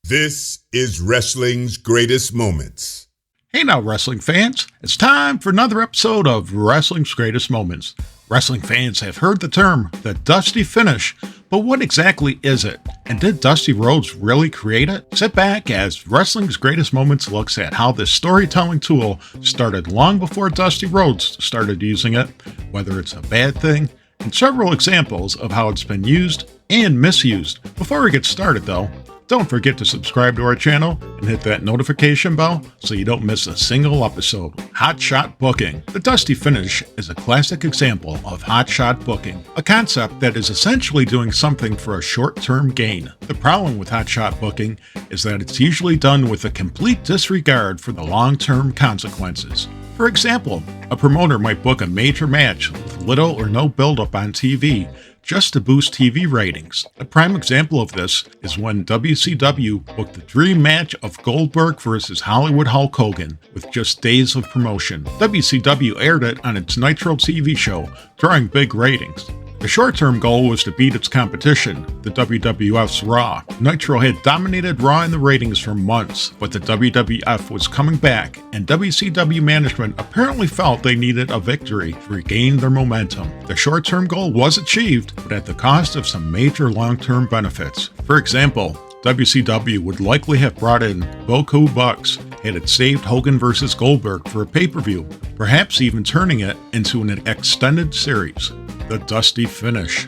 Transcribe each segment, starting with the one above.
This is wrestling's greatest moments. Hey now, wrestling fans. It's time for another episode of Wrestling's Greatest Moments. Wrestling fans have heard the term, the Dusty Finish, but what exactly is it? And did Dusty Rhodes really create it? Sit back as Wrestling's Greatest Moments looks at how this storytelling tool started long before Dusty Rhodes started using it, whether it's a bad thing, and several examples of how it's been used and misused. Before we get started though, don't forget to subscribe to our channel and hit that notification bell so you don't miss a single episode. Hot Shot Booking. The Dusty Finish is a classic example of hot shot booking, a concept that is essentially doing something for a short-term gain. The problem with hot shot booking is that it's usually done with a complete disregard for the long-term consequences. For example, a promoter might book a major match with little or no build-up on TV just to boost TV ratings. A prime example of this is when WCW booked the dream match of Goldberg versus Hollywood Hulk Hogan with just days of promotion. WCW aired it on its Nitro TV show, drawing big ratings. The short-term goal was to beat its competition, the WWF's Raw. Nitro had dominated Raw in the ratings for months, but the WWF was coming back, and WCW management apparently felt they needed a victory to regain their momentum. The short-term goal was achieved, but at the cost of some major long-term benefits. For example, WCW would likely have brought in Boku Bucks had it saved Hogan vs. Goldberg for a pay-per-view, perhaps even turning it into an extended series. The Dusty Finish.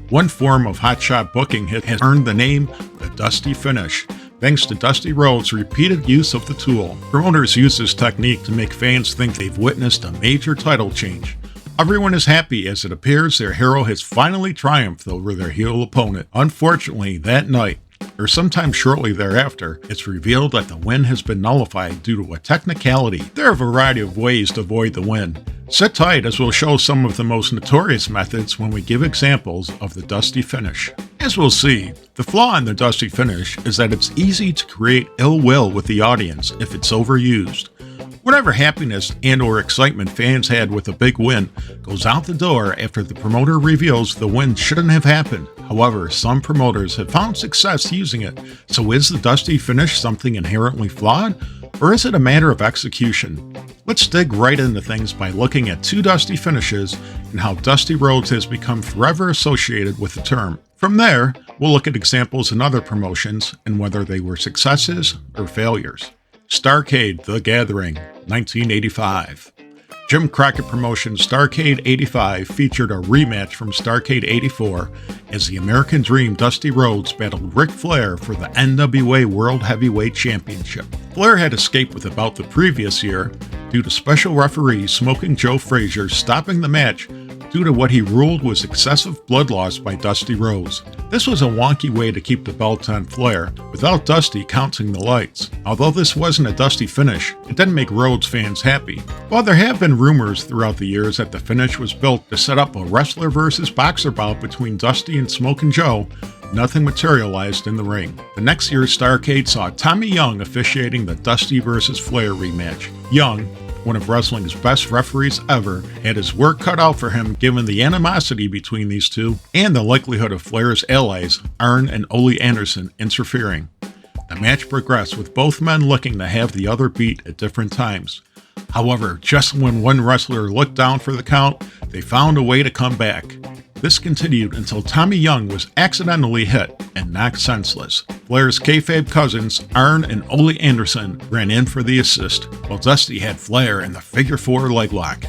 One form of hotshot booking has earned the name the Dusty Finish, thanks to Dusty Rhodes' repeated use of the tool. Promoters use this technique to make fans think they've witnessed a major title change. Everyone is happy as it appears their hero has finally triumphed over their heel opponent. Unfortunately, that night, or sometime shortly thereafter, it's revealed that the win has been nullified due to a technicality. There are a variety of ways to avoid the win. Sit tight as we'll show some of the most notorious methods when we give examples of the Dusty Finish. As we'll see, the flaw in the Dusty Finish is that it's easy to create ill will with the audience if it's overused. Whatever happiness and or excitement fans had with a big win goes out the door after the promoter reveals the win shouldn't have happened. However, some promoters have found success using it. So is the Dusty Finish something inherently flawed, or is it a matter of execution? Let's dig right into things by looking at two Dusty Finishes and how Dusty Rhodes has become forever associated with the term. From there, we'll look at examples in other promotions and whether they were successes or failures. Starrcade The Gathering, 1985. Jim Crockett Promotions' Starrcade 85 featured a rematch from Starrcade 84 as the American Dream Dusty Rhodes battled Ric Flair for the NWA World Heavyweight Championship. Flair had escaped with the bout the previous year due to special referee Smoking Joe Frazier stopping the match due to what he ruled was excessive blood loss by Dusty Rhodes. This was a wonky way to keep the belt on Flair, without Dusty counting the lights. Although this wasn't a Dusty Finish, it didn't make Rhodes fans happy. While there have been rumors throughout the years that the finish was built to set up a wrestler versus boxer bout between Dusty and Smokin' Joe, nothing materialized in the ring. The next year's Starrcade saw Tommy Young officiating the Dusty vs. Flair rematch. Young, one of wrestling's best referees ever, had his work cut out for him given the animosity between these two and the likelihood of Flair's allies, Arn and Ole Anderson, interfering. The match progressed with both men looking to have the other beat at different times. However, just when one wrestler looked down for the count, they found a way to come back. This continued until Tommy Young was accidentally hit and knocked senseless. Flair's kayfabe cousins, Arn and Ole Anderson, ran in for the assist, while Dusty had Flair in the figure four leg lock.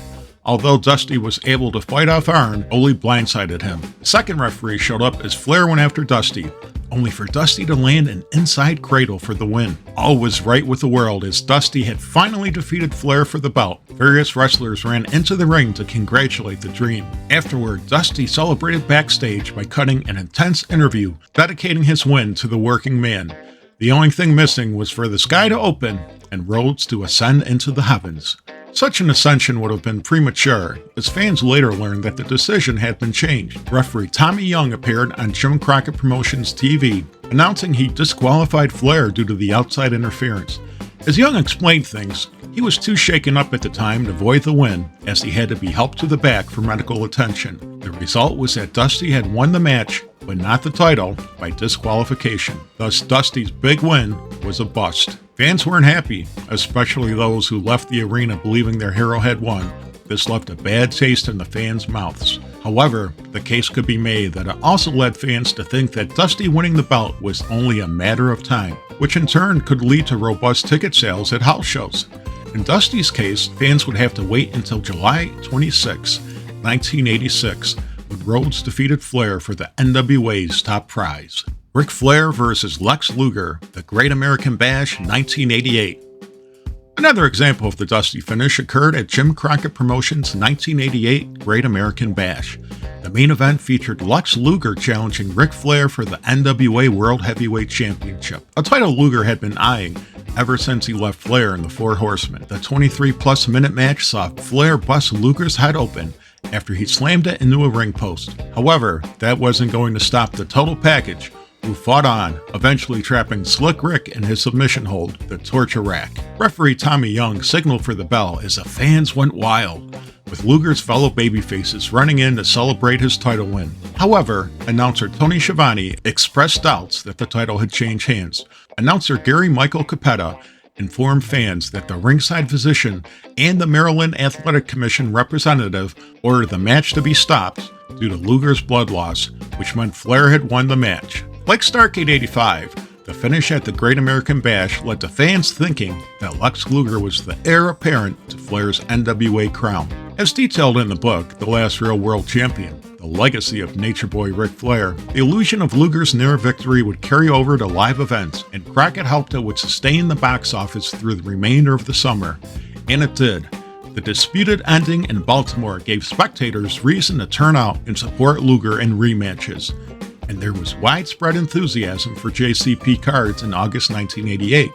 Although Dusty was able to fight off Arn, Ole blindsided him. The second referee showed up as Flair went after Dusty, only for Dusty to land an inside cradle for the win. All was right with the world as Dusty had finally defeated Flair for the bout. Various wrestlers ran into the ring to congratulate the Dream. Afterward, Dusty celebrated backstage by cutting an intense interview dedicating his win to the working man. The only thing missing was for the sky to open and Rhodes to ascend into the heavens. Such an ascension would have been premature, as fans later learned that the decision had been changed. Referee Tommy Young appeared on Jim Crockett Promotions TV, announcing he disqualified Flair due to the outside interference. As Young explained things, He was too shaken up at the time to void the win, as he had to be helped to the back for medical attention. The result was that Dusty had won the match, but not the title, by disqualification. Thus, Dusty's big win was a bust. Fans weren't happy, especially those who left the arena believing their hero had won. This left a bad taste in the fans' mouths. However, the case could be made that it also led fans to think that Dusty winning the belt was only a matter of time, which in turn could lead to robust ticket sales at house shows. In Dusty's case, fans would have to wait until July 26, 1986, when Rhodes defeated Flair for the NWA's top prize. Ric Flair versus Lex Luger, the Great American Bash, 1988. Another example of the Dusty finish occurred at Jim Crockett Promotions' 1988 Great American Bash. The main event featured Lex Luger challenging Ric Flair for the NWA World Heavyweight Championship, a title Luger had been eyeing ever since he left Flair in the Four Horsemen. The 23-plus minute match saw Flair bust Luger's head open after he slammed it into a ring post. However, that wasn't going to stop the Total Package, who fought on, eventually trapping Slick Rick in his submission hold, the Torture Rack. Referee Tommy Young signaled for the bell as the fans went wild, with Luger's fellow babyfaces running in to celebrate his title win. However, announcer Tony Schiavone expressed doubts that the title had changed hands. Announcer Gary Michael Capetta informed fans that the ringside physician and the Maryland Athletic Commission representative ordered the match to be stopped due to Luger's blood loss, which meant Flair had won the match. Like Starrcade 85, the finish at the Great American Bash led to fans thinking that Lex Luger was the heir apparent to Flair's NWA crown. As detailed in the book, The Last Real World Champion, The Legacy of Nature Boy Ric Flair, the illusion of Luger's near victory would carry over to live events, and Crockett hoped it would sustain the box office through the remainder of the summer. And it did. The disputed ending in Baltimore gave spectators reason to turn out and support Luger in rematches, and there was widespread enthusiasm for JCP cards in August 1988.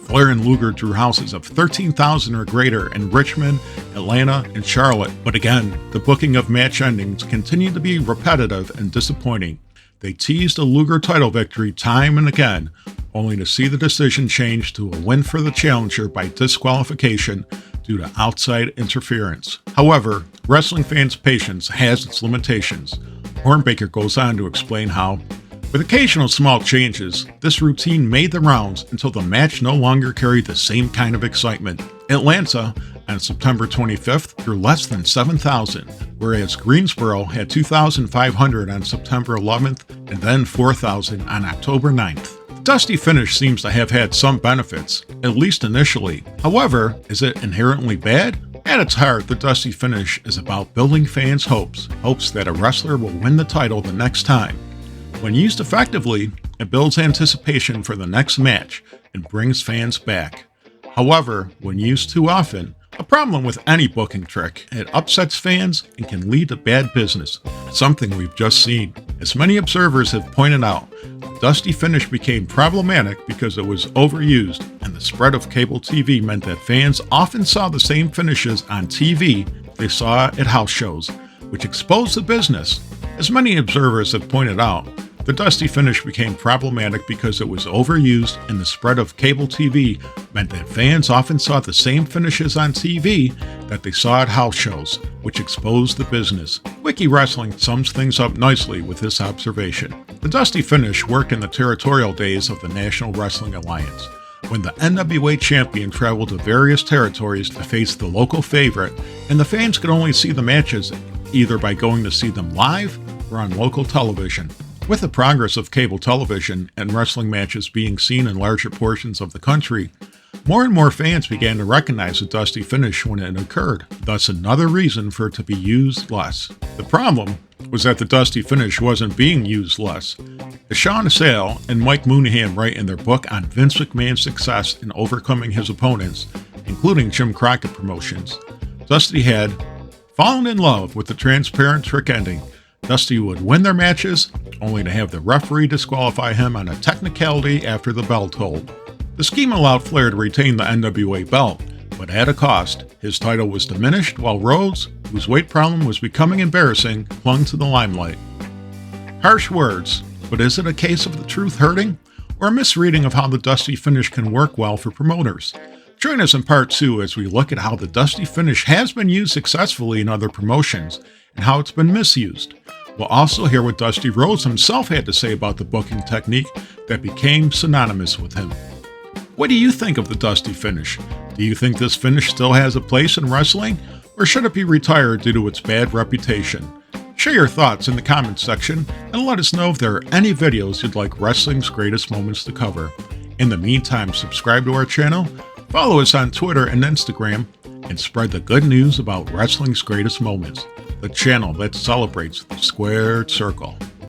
Flair and Luger drew houses of 13,000 or greater in Richmond, Atlanta, and Charlotte, but again, the booking of match endings continued to be repetitive and disappointing. They teased a Luger title victory time and again, only to see the decision changed to a win for the challenger by disqualification due to outside interference. However, wrestling fans' patience has its limitations. Hornbaker goes on to explain how, with occasional small changes, this routine made the rounds until the match no longer carried the same kind of excitement. Atlanta, on September 25th, drew less than 7,000, whereas Greensboro had 2,500 on September 11th and then 4,000 on October 9th. The Dusty finish seems to have had some benefits, at least initially. However, is it inherently bad? At its heart, the Dusty finish is about building fans' hopes that a wrestler will win the title the next time. When used effectively, it builds anticipation for the next match and brings fans back. However, when used too often, a problem with any booking trick, it upsets fans and can lead to bad business, something we've just seen. As many observers have pointed out, the Dusty finish became problematic because it was overused, and the spread of cable TV meant that fans often saw the same finishes on TV they saw at house shows, which exposed the business. As many observers have pointed out, the Dusty finish became problematic because it was overused, and the spread of cable TV meant that fans often saw the same finishes on TV that they saw at house shows, which exposed the business. Wiki Wrestling sums things up nicely with this observation. The Dusty finish worked in the territorial days of the National Wrestling Alliance, when the NWA champion traveled to various territories to face the local favorite, and the fans could only see the matches either by going to see them live or on local television. With the progress of cable television and wrestling matches being seen in larger portions of the country, more and more fans began to recognize the Dusty finish when it occurred, thus another reason for it to be used less. The problem was that the Dusty finish wasn't being used less. As Shaun Assael and Mike Mooneyham write in their book on Vince McMahon's success in overcoming his opponents, including Jim Crockett Promotions, Dusty had fallen in love with the transparent trick ending. Dusty would win their matches, only to have the referee disqualify him on a technicality after the bell tolled. The scheme allowed Flair to retain the NWA belt, but at a cost. His title was diminished, while Rhodes, whose weight problem was becoming embarrassing, clung to the limelight. Harsh words, but is it a case of the truth hurting, or a misreading of how the Dusty finish can work well for promoters? Join us in part 2 as we look at how the Dusty finish has been used successfully in other promotions and how it's been misused. We'll also hear what Dusty Rhodes himself had to say about the booking technique that became synonymous with him. What do you think of the Dusty finish? Do you think this finish still has a place in wrestling, or should it be retired due to its bad reputation? Share your thoughts in the comments section and let us know if there are any videos you'd like Wrestling's Greatest Moments to cover. In the meantime, subscribe to our channel, follow us on Twitter and Instagram, and spread the good news about Wrestling's Greatest Moments, the channel that celebrates the squared circle.